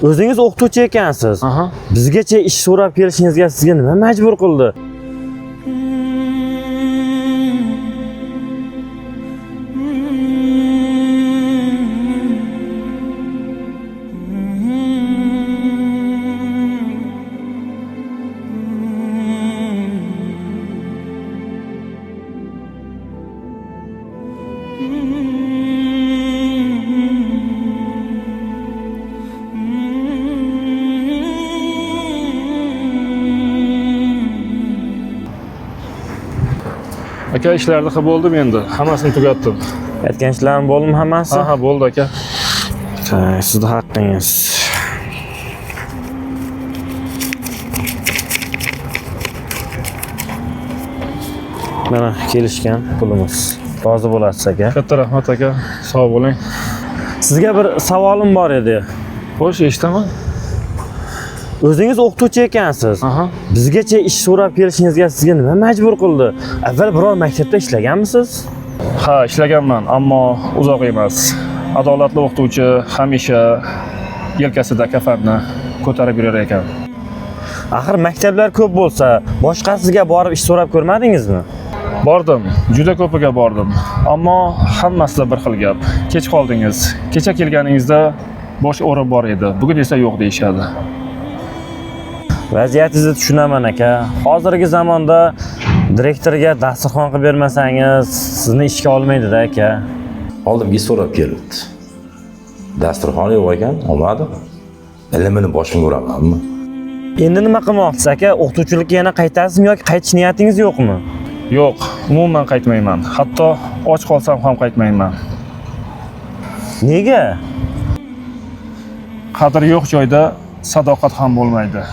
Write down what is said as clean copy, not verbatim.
O'zingiz o'qituvchi ekansiz. Bizgacha ish so'rab kelishingizga sizga nima majbur qildi? Aka ishlarni qilib bo'ldim endi. Hammasini tugatdim. Aytgan ishlarim bo'ldimi hammasi? Ha, bo'ldi aka. Sizning haqqingiz. Mana kelishgan pulimiz. Rozi bo'lasiz aka. Katta rahmat aka. Sog' bo'ling. Sizga bir savolim bor edi. Xo'sh, eshitaman. O'zingiz o'qituvchi ekansiz. Bizgacha ish so'rab kelishingizga sizga nima majbur qildi? Avval biror maktabda ishlaganmisiz? Ha, ishlaganman, ammo uzoq emas. Adolatli o'qituvchi hamisha yelkasida kafanni ko'tarib yurar ekan. Axir maktablar ko'p bo'lsa, boshqasiga borib ish so'rab ko'rmadingizmi? Bordim, juda ko'piga bordim. Ammo hammasida bir xil gap. Kech qoldingiz. Kecha kelganingizda bosh o'rib bor edi. Bugun esa yo'q deyshadi. Vaziyatingizni tushunaman aka. Hozirgi zamonda direktorga dasturxon qilib bermasangiz, sizni ishga olmaydi-da aka. Oldimga so'rab kelibdi. Dasturxon yo'q ekan, olmadim. Ilmini boshimga uramanmi? Endi nima qilmoqchisiz aka? O'qituvchilikka yana qaytasizmi yoki qaytish niyatingiz yo'qmi? Yo'q, umuman qaytmayman. Hatto och qolsam ham qaytmayman. Nega? Qadr yo'q joyda sadoqat ham bo'lmaydi.